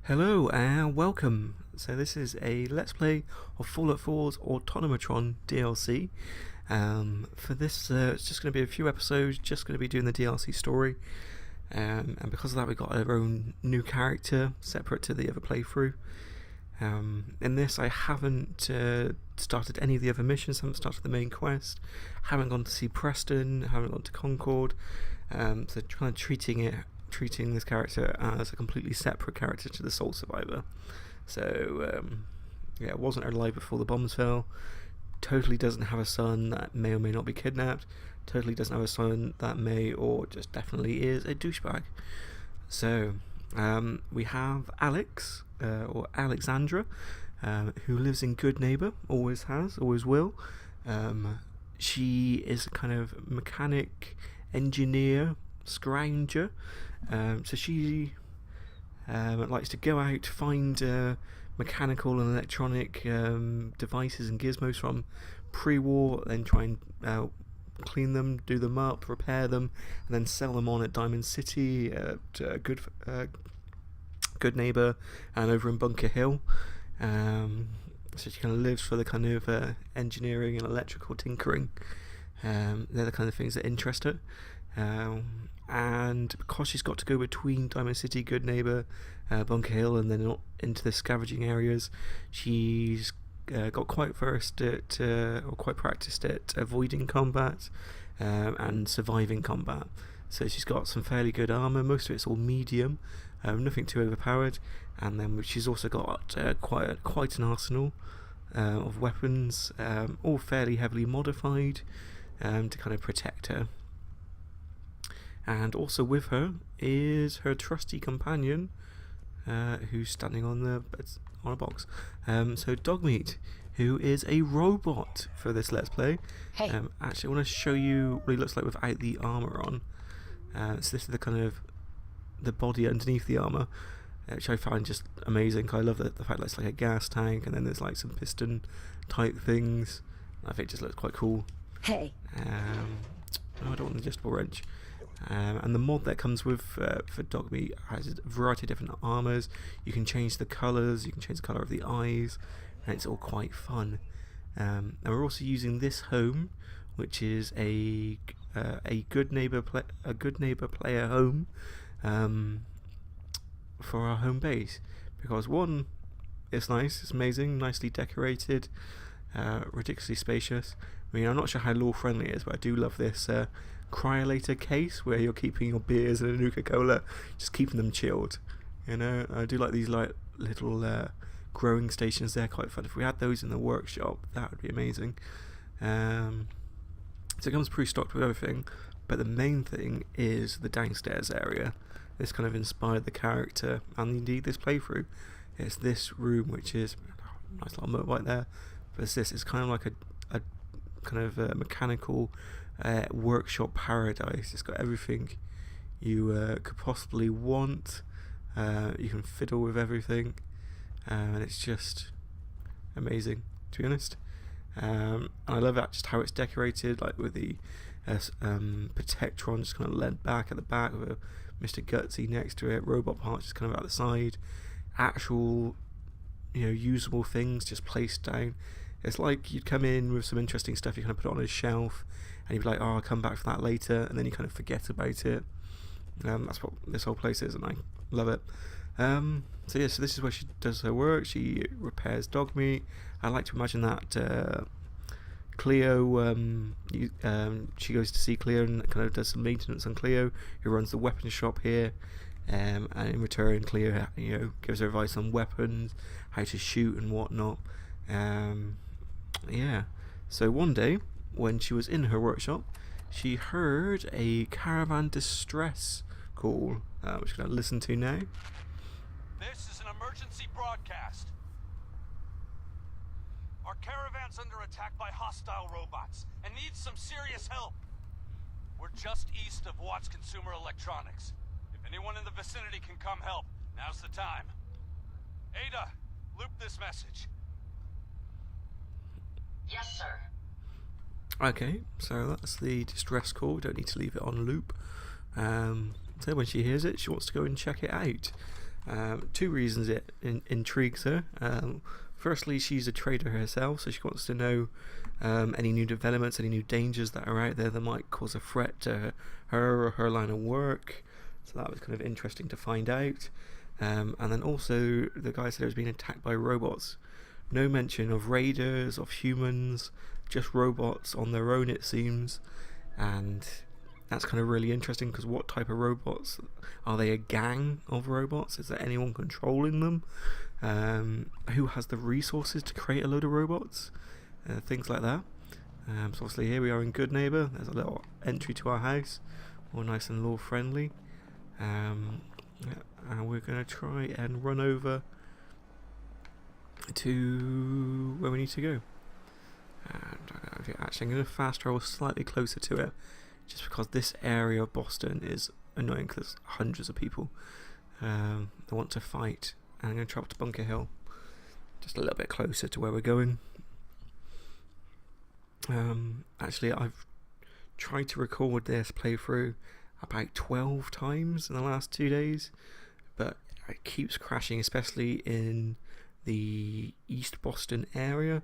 Hello and welcome. So this is a Let's Play of Fallout 4's Automatron DLC. For this, it's just going to be a few episodes, just going to be doing the DLC story. And because of that, we got our own new character, separate to the other playthrough. In this, I haven't started any of the other missions, haven't started the main quest, haven't gone to see Preston, haven't gone to Concord. So kind of treating this character as a completely separate character to the Soul Survivor. So yeah, it wasn't alive before the bombs fell. Totally doesn't have a son that may or may not be kidnapped. Totally doesn't have a son that may or just definitely is a douchebag. So we have Alex or Alexandra, who lives in Good Neighbor, always has, always will. She is a kind of mechanic, engineer, scrounger. So she likes to go out, find mechanical and electronic devices and gizmos from pre-war, then try and clean them, do them up, repair them, and then sell them on at Diamond City, at Good Neighbor, and over in Bunker Hill. So she kind of lives for the kind of engineering and electrical tinkering. They're the kind of things that interest her. And because she's got to go between Diamond City, Good Neighbor, Bunker Hill, and then into the scavenging areas, she's got quite versed at, or quite practiced at avoiding combat and surviving combat. So she's got some fairly good armor. Most of it's all medium, nothing too overpowered. And then she's also got quite an arsenal of weapons, all fairly heavily modified to kind of protect her. And also with her is her trusty companion, who's standing on a box. So Dogmeat, who is a robot for this Let's Play. Hey. Actually, I want to show you what he looks like without the armor on. So this is the kind of the body underneath the armor, which I find just amazing. I love the fact that it's like a gas tank, and then there's like some piston type things. I think it just looks quite cool. Hey. I don't want the adjustable wrench. And the mod that comes with for Dogmeat has a variety of different armors. You can change the colors, you can change the color of the eyes, and it's all quite fun. And we're also using this home, which is a Good Neighbor player home for our home base, because one, it's nice, it's amazing, nicely decorated, ridiculously spacious. I mean, I'm not sure how law friendly it is, but I do love this cryolator case where you're keeping your beers and a Nuka-Cola, just keeping them chilled. You know, I do like these little growing stations. They're quite fun. If we had those in the workshop, that would be amazing. So it comes pre-stocked with everything, but the main thing is the downstairs area. This kind of inspired the character and indeed this playthrough. It's this room, which is nice little motorbike there. But it's kind of like a kind of a mechanical workshop paradise. It's got everything you could possibly want. You can fiddle with everything, and it's just amazing, to be honest. And I love that, just how it's decorated, like with the Protectron just kind of leant back at the back with a Mr. Gutsy next to it, robot parts just kind of out the side, actual usable things just placed down. It's like you'd come in with some interesting stuff, you kind of put it on a shelf, and you'd be like, oh, I'll come back for that later, and then you kind of forget about it. That's what this whole place is, and I love it. So this is where she does her work. She repairs Dogmeat. I like to imagine that Cleo, she goes to see Cleo and kind of does some maintenance on Cleo, who runs the weapons shop here. And in return, Cleo, gives her advice on weapons, how to shoot and whatnot. Yeah. So one day, when she was in her workshop, she heard a Caravan distress call, which we're going to listen to now. This is an emergency broadcast. Our caravan's under attack by hostile robots and needs some serious help. We're just east of Watts Consumer Electronics. If anyone in the vicinity can come help, now's the time. Ada, loop this message. Yes, sir. Okay, so that's the distress call. We don't need to leave it on loop. So when she hears it, she wants to go and check it out. Two reasons it intrigues her. Firstly, she's a trader herself, so she wants to know any new developments, any new dangers that are out there that might cause a threat to her or her line of work. So that was kind of interesting to find out. And then also, the guy said it was being attacked by robots. No mention of raiders, of humans, just robots on their own, it seems. And that's kind of really interesting, because what type of robots? Are they a gang of robots? Is there anyone controlling them? Who has the resources to create a load of robots? Things like that. So obviously here we are in Good Neighbour. There's a little entry to our house, all nice and law friendly. And we're going to try and run over to where we need to go. And actually I'm going to fast travel slightly closer to it, just because this area of Boston is annoying, because there's hundreds of people that want to fight. And I'm going to travel to Bunker Hill, just a little bit closer to where we're going. Actually, I've tried to record this playthrough about 12 times in the last 2 days, but it keeps crashing, especially in the East Boston area.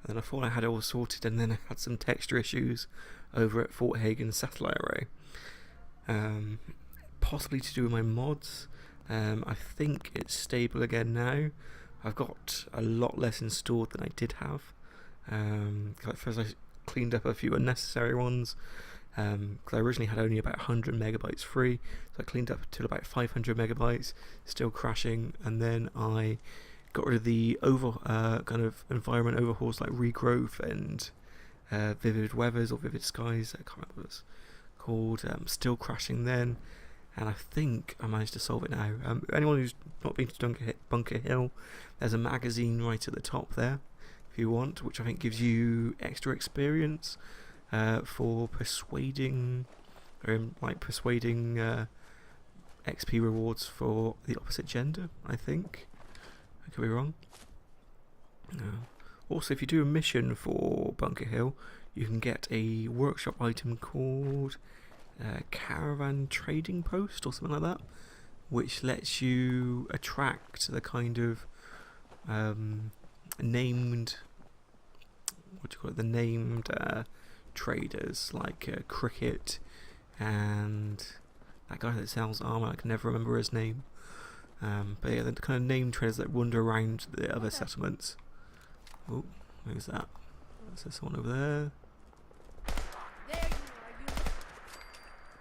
And then I thought I had it all sorted, and then I had some texture issues over at Fort Hagen satellite array. Possibly to do with my mods. I think it's stable again now. I've got a lot less installed than I did have. First I cleaned up a few unnecessary ones, because I originally had only about 100 megabytes free, so I cleaned up to about 500 megabytes, still crashing. And then I got rid of the kind of environment overhauls like regrowth and vivid weathers or vivid skies. I can't remember what it's called. Still crashing then, and I think I managed to solve it now. Anyone who's not been to Bunker Hill, there's a magazine right at the top there if you want, which I think gives you extra experience for persuading XP rewards for the opposite gender, I think. I could be wrong. Also, if you do a mission for Bunker Hill, you can get a workshop item called Caravan Trading Post or something like that, which lets you attract the kind of named traders like Cricket and that guy that sells armor. I can never remember his name. But yeah, the kind of name traders that wander around the other settlements. Oh, who's that? There's someone over there. There you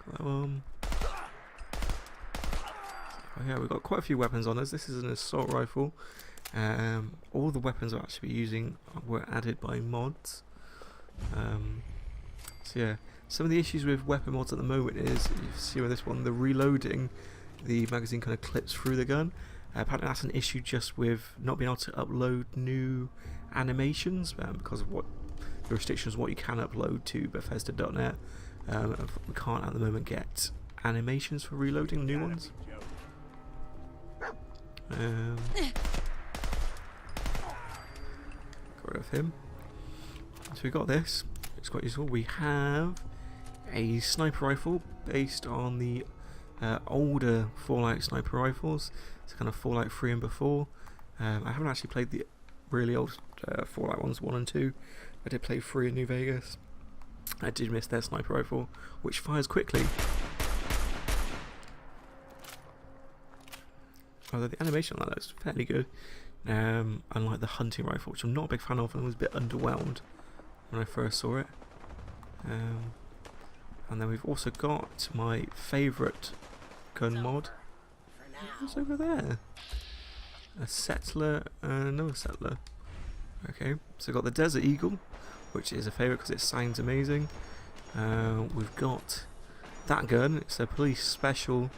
are, That one. Oh yeah, we've got quite a few weapons on us. This is an assault rifle. All the weapons we're actually using were added by mods. So yeah, some of the issues with weapon mods at the moment is, you see with this one, the reloading, the magazine kind of clips through the gun. Apparently that's an issue just with not being able to upload new animations, because of what the restrictions, what you can upload to Bethesda.net. We can't at the moment get animations for reloading new ones. Got rid of him. So we got this. It's quite useful. We have a sniper rifle based on the older Fallout sniper rifles. It's kind of Fallout 3 and before. I haven't actually played the really old Fallout ones, 1 and 2. I did play 3 in New Vegas. I did miss their sniper rifle, which fires quickly. Although the animation on that looks fairly good. Unlike the hunting rifle, which I'm not a big fan of and was a bit underwhelmed when I first saw it. And then we've also got my favourite gun mod. What's over there? A settler and another settler. Okay, so we've got the Desert Eagle, which is a favourite because it sounds amazing. We've got that gun. It's a police special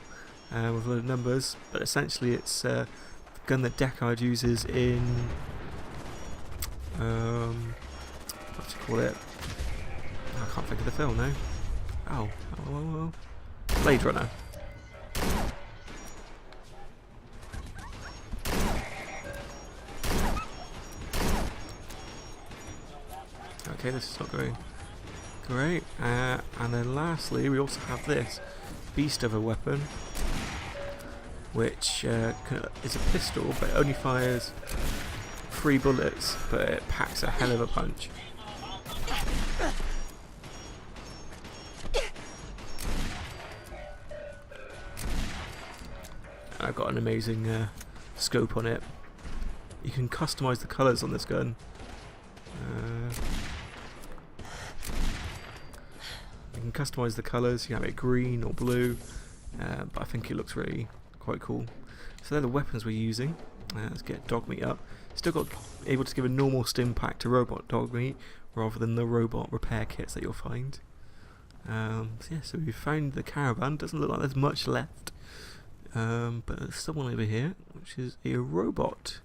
with a load of numbers, but essentially it's the gun that Deckard uses in what do you call it? I can't think of the film now. Oh. Blade Runner. Okay, this is not going great. And then lastly, we also have this beast of a weapon. which is a pistol, but it only fires 3 bullets, but it packs a hell of a punch. I've got an amazing scope on it. You can customize the colours on this gun. You can customize the colours. You can have it green or blue, but I think it looks really quite cool. So they're the weapons we're using. Let's get dog meat up. Still got able to give a normal stim pack to robot dog meat rather than the robot repair kits that you'll find. So yeah, so we've found the caravan. Doesn't look like there's much left. But there's someone over here, which is a robot.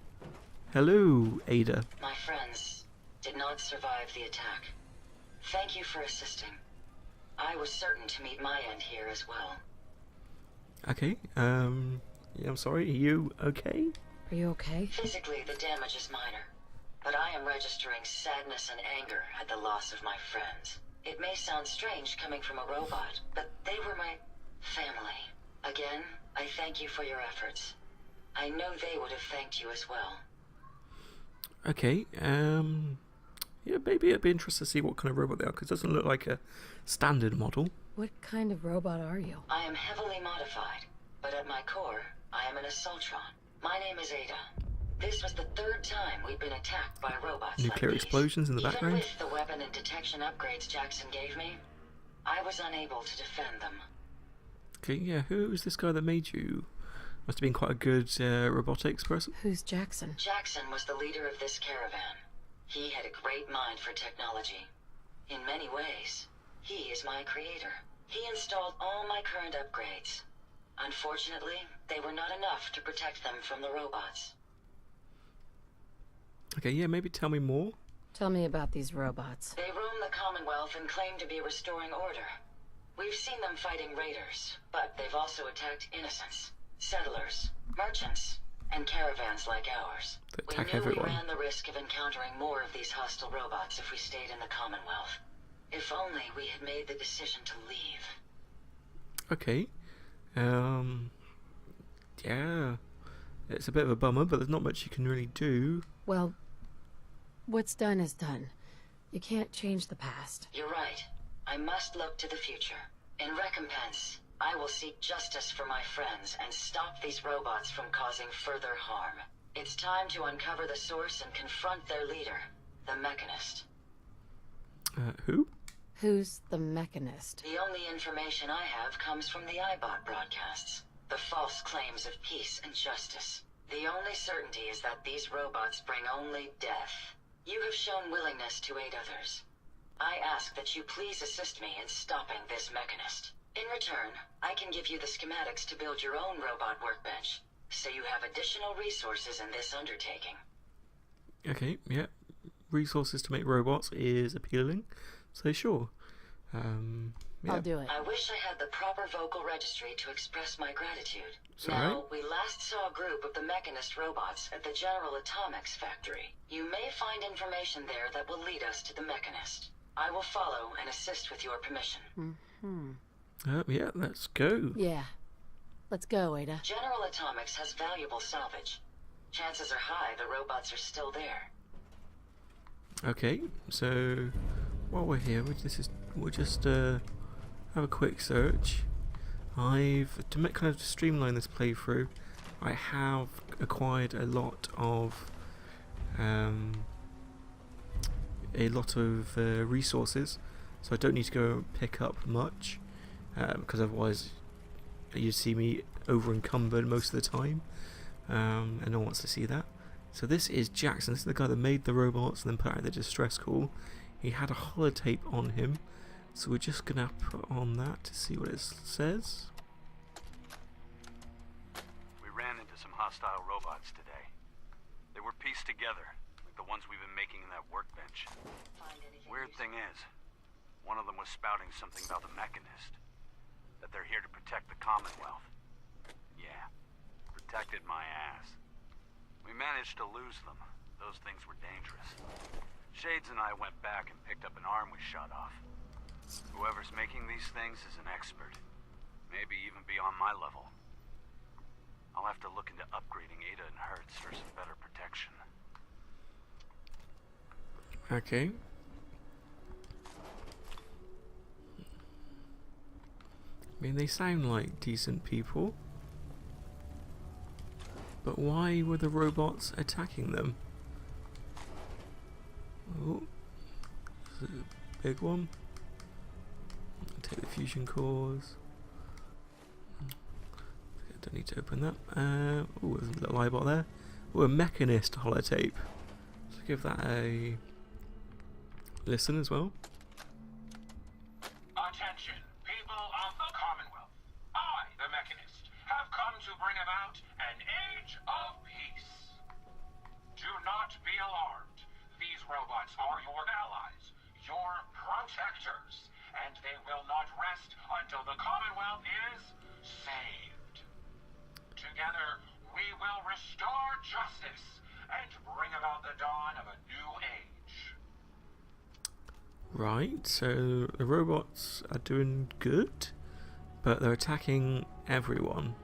Hello, Ada. My friends did not survive the attack. Thank you for assisting. I was certain to meet my end here as well. Okay, yeah, I'm sorry, are you okay? Are you okay? Physically, the damage is minor, but I am registering sadness and anger at the loss of my friends. It may sound strange coming from a robot, but they were my family. Again, I thank you for your efforts. I know they would have thanked you as well. Okay, yeah, maybe it'd be interesting to see what kind of robot they are, because it doesn't look like a standard model. What kind of robot are you? I am heavily modified, but at my core, I am an Assaultron. My name is Ada. This was the 3rd time we've been attacked by robots Nuclear like these. explosions in the background. Even with the weapon and detection upgrades Jackson gave me, I was unable to defend them. Okay, yeah, who is this guy that made you? Must have been quite a good robotics person. Who's Jackson? Jackson was the leader of this caravan. He had a great mind for technology. In many ways, he is my creator. He installed all my current upgrades. Unfortunately, they were not enough to protect them from the robots. Okay, yeah, maybe tell me more. Tell me about these robots. They roam the Commonwealth and claim to be restoring order. We've seen them fighting raiders, but they've also attacked innocents, settlers, merchants, and caravans like ours. They We attack knew everyone. we ran the risk of encountering more of these hostile robots if we stayed in the Commonwealth. If only we had made the decision to leave. Okay, yeah, it's a bit of a bummer, but there's not much you can really do. Well, what's done is done. You can't change the past. You're right. I must look to the future. In recompense, I will seek justice for my friends and stop these robots from causing further harm. It's time to uncover the source and confront their leader, the Mechanist. Who? Who's the Mechanist? The only information I have comes from the iBot broadcasts. The false claims of peace and justice. The only certainty is that these robots bring only death. You have shown willingness to aid others. I ask that you please assist me in stopping this Mechanist. In return, I can give you the schematics to build your own robot workbench, so you have additional resources in this undertaking. Okay, yeah, resources to make robots is appealing, so sure. Yeah. I'll do it. I wish I had the proper vocal registry to express my gratitude. It's Now, alright. we last saw a group of the Mechanist robots at the General Atomics factory. You may find information there that will lead us to the Mechanist. I will follow and assist with your permission. Yeah, let's go. Yeah. Let's go, Ada. General Atomics has valuable salvage. Chances are high the robots are still there. Okay, so while we're here, we'll just have a quick search. To streamline this playthrough, I have acquired a lot of resources, so I don't need to go pick up much, because otherwise you'd see me over encumbered most of the time, and no one wants to see that. So this is Jackson. This is the guy that made the robots and then put out the distress call. He had a holotape on him, so we're just gonna put on that to see what it says. We ran into some hostile robots today. They were pieced together, like the ones we've been making in that workbench. Weird thing is, one of them was spouting something about the Mechanist. That they're here to protect the Commonwealth. Yeah, protected my ass. We managed to lose them. Those things were dangerous. Shades and I went back and picked up an arm we shot off. Whoever's making these things is an expert. Maybe even beyond my level. I'll have to look into upgrading Ada and Hertz for some better protection. Okay. I mean, they sound like decent people. But why were the robots attacking them? Oh, this is a big one. I'll take the fusion cores. Don't need to open that. Oh, there's a little eyeball there. Oh, a mechanist holotape. Let's give that a listen as well. Attention, people of the Commonwealth. I, the Mechanist, have come to bring about an age of peace. Do not be alarmed. These robots are your allies, your protectors, and they will not rest until the Commonwealth is saved. Together, we will restore justice and bring about the dawn of a new age. Right, so the robots are doing good, but they're attacking everyone,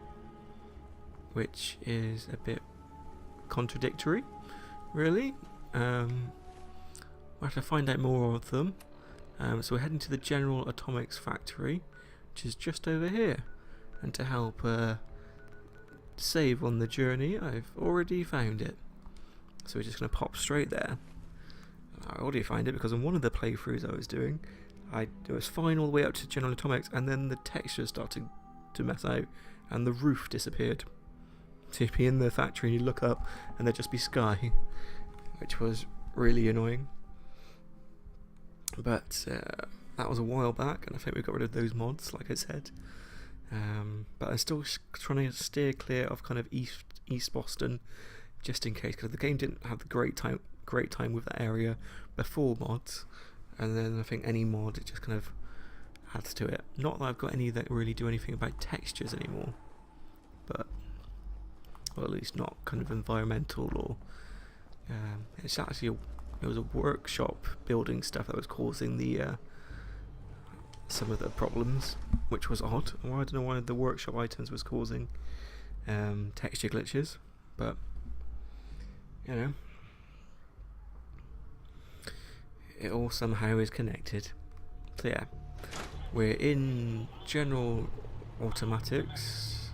which is a bit contradictory, really. We'll have to find out more of them. So we're heading to the General Atomics Factory, which is just over here. And to help save on the journey, I've already found it. So we're just going to pop straight there. I already found it because on one of the playthroughs I was doing, it was fine all the way up to General Atomics, and then the textures started to mess out, and the roof disappeared. So you'd be in the factory and you look up, and there'd just be sky, which was really annoying. But that was a while back, and I think we got rid of those mods, like I said. But I'm still trying to steer clear of kind of East Boston, just in case, because the game didn't have the great time with that area before mods, and then I think any mod, it just kind of adds to it. Not that I've got any that really do anything about textures anymore, but or at least not kind of environmental or it's actually it was a workshop building stuff that was causing the some of the problems, which was odd. Well, I don't know why the workshop items was causing texture glitches, but you know, it all somehow is connected. So yeah, we're in General Automatics.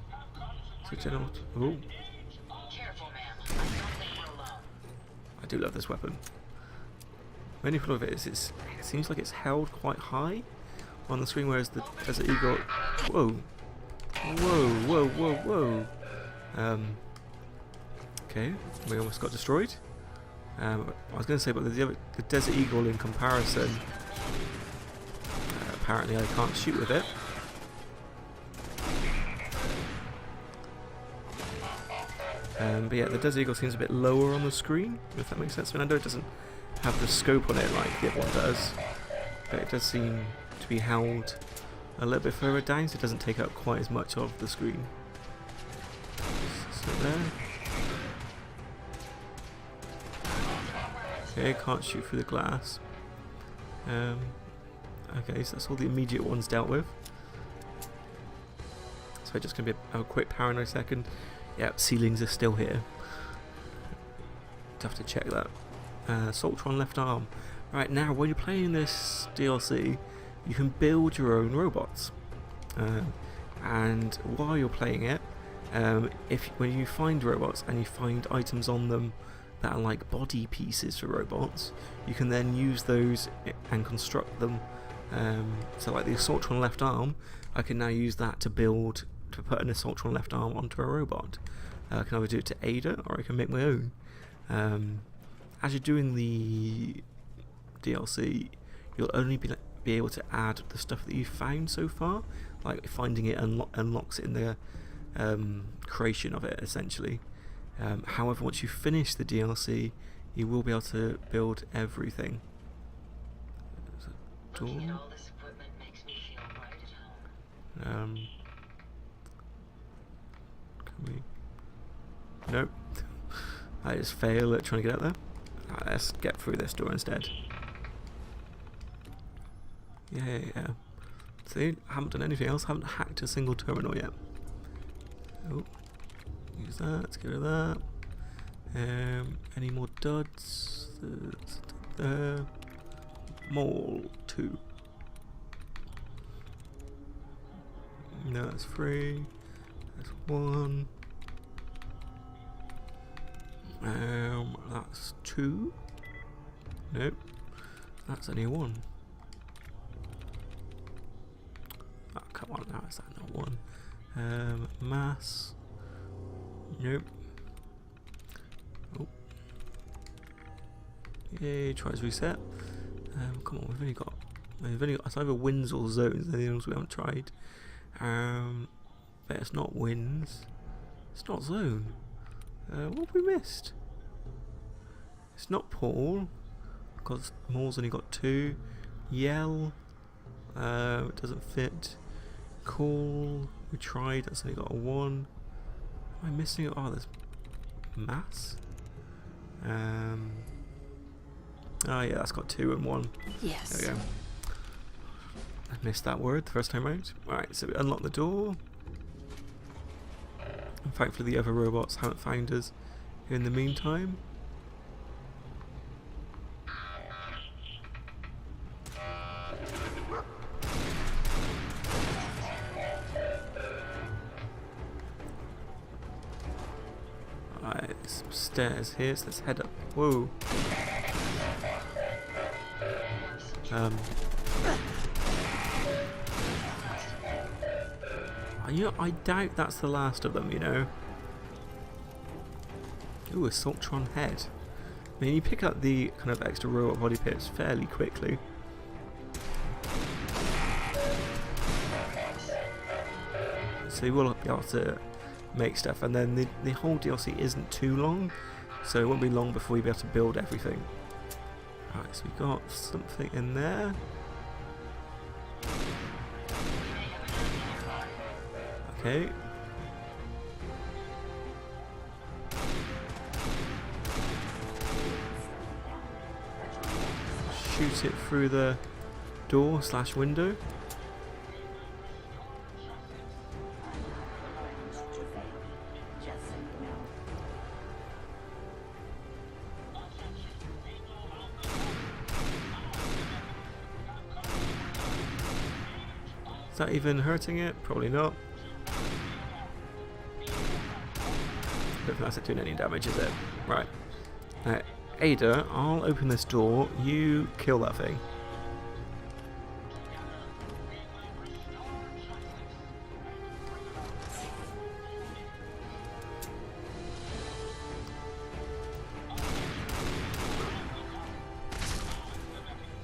So General. Oh, Careful, ma'am. I don't think we're alone. I do love this weapon. The only problem with it is it seems like it's held quite high on the screen, whereas the Desert Eagle. Whoa, whoa, whoa, whoa, whoa. Okay, we almost got destroyed. I was going to say, but the Desert Eagle in comparison, apparently I can't shoot with it. But yeah, the Desert Eagle seems a bit lower on the screen, if that makes sense. I mean, I know it doesn't have the scope on it like the other one does, but it does seem to be held a little bit further down, so it doesn't take up quite as much of the screen. So there. Okay, can't shoot through the glass. Okay, so that's all the immediate ones dealt with. So just going to be a quick paranoid second. Yep, ceilings are still here. Have to check that. Soltron left arm. Right, now when you're playing this DLC, you can build your own robots. And while you're playing it, when you find robots and you find items on them that are like body pieces for robots, you can then use those and construct them. So like the Assaultron left arm, I can now use that to put an Assaultron left arm onto a robot. I can either do it to Ada, or I can make my own. As you're doing the DLC, you'll only be able to add the stuff that you've found so far. Like finding it unlocks it in the creation of it, essentially. However, once you finish the DLC, you will be able to build everything. Looking at all this equipment makes me feel right at home. Can we? Nope. I just fail at trying to get out there. Let's get through this door instead. Yeah. See, I haven't done anything else. I haven't hacked a single terminal yet. Oh. Use that. Let's get rid of that. Any more duds? There. Mall 2. No, that's 3. That's 1. That's 2. Nope. That's only 1. Oh, come on now, is that not 1? Mass. Nope. Oh. Yay, tries reset. Come on, we've only got it's either wins or zones, they're the ones we haven't tried. But it's not wins. It's not zone. What have we missed? It's not Paul, because Maul's only got 2. Yell. It doesn't fit. Call. We tried, that's only got a 1. Am I missing it? Oh, there's mass. Oh yeah, that's got 2 and 1. Yes. There we go. I missed that word the first time out. Alright, so we unlock the door. And thankfully the other robots haven't found us in the meantime. Alright, there's some stairs here, so let's head up. Whoa. You know, I doubt that's the last of them, you know. Ooh, a Saltron head. I mean, you pick up the kind of extra robot body bits fairly quickly. So you will be able to make stuff, and then the whole DLC isn't too long, so it won't be long before you'll be able to build everything. Alright, so we've got something in there. Okay. Shoot it through the door / window. Is that even hurting it? Probably not. I don't think that's doing any damage, is it? Right. Ada, I'll open this door. You kill that thing.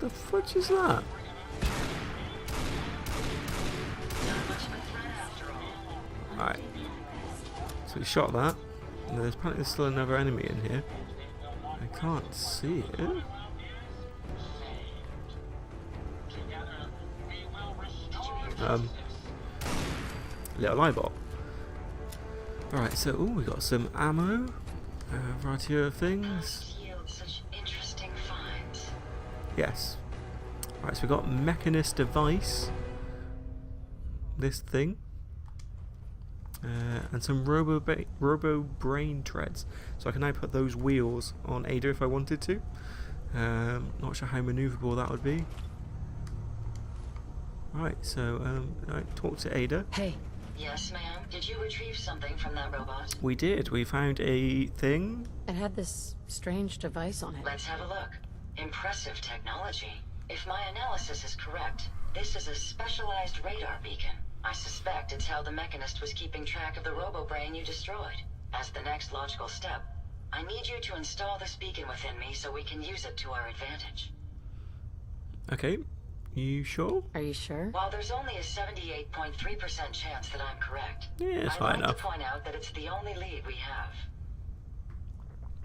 The fudge is that? Alright. So we shot that. And there's apparently still another enemy in here. I can't see it. Little eyeball. Alright, so we got some ammo. Variety of things. Such interesting finds. Yes. Alright, so we got Mechanist device. This thing. And some RoboBrain treads. So I can now put those wheels on Ada if I wanted to. Not sure how maneuverable that would be. Right, so talk to Ada. Hey. Yes, ma'am. Did you retrieve something from that robot? We did. We found a thing. It had this strange device on it. Let's have a look. Impressive technology. If my analysis is correct, this is a specialized radar beacon. I suspect it's how the Mechanist was keeping track of the RoboBrain you destroyed. As the next logical step, I need you to install this beacon within me so we can use it to our advantage. Okay. You sure? Are you sure? While there's only a 78.3% chance that I'm correct, Yeah, it's I'd high like enough. to point out that it's the only lead we have.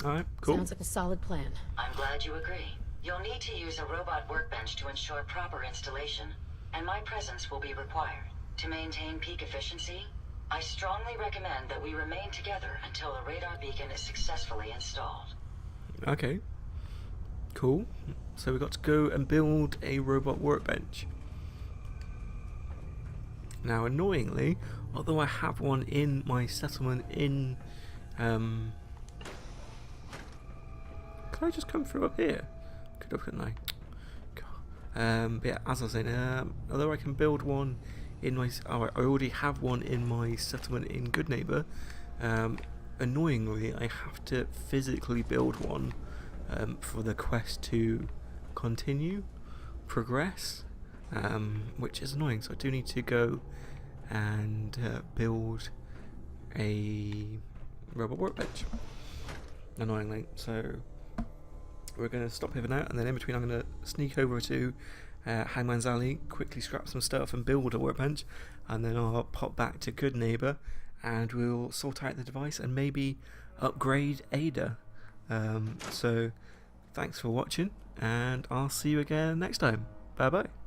Alright, cool. Sounds like a solid plan. I'm glad you agree. You'll need to use a robot workbench to ensure proper installation, and my presence will be required. To maintain peak efficiency, I strongly recommend that we remain together until the radar beacon is successfully installed. Okay. Cool. So we got to go and build a robot workbench. Now, annoyingly, although I have one in my settlement in Can I just come through up here? Could have, couldn't I? But yeah, as I was saying, although I can build one in my, I already have one in my settlement in Goodneighbor. Annoyingly, I have to physically build one for the quest to progress, which is annoying. So I do need to go and build a robot workbench. Annoyingly, so we're going to stop here for now, and then in between I'm going to sneak over to Hangman's Alley, quickly scrap some stuff and build a workbench, and then I'll pop back to Goodneighbor and we'll sort out the device and maybe upgrade Ada. So thanks for watching, and I'll see you again next time. Bye bye.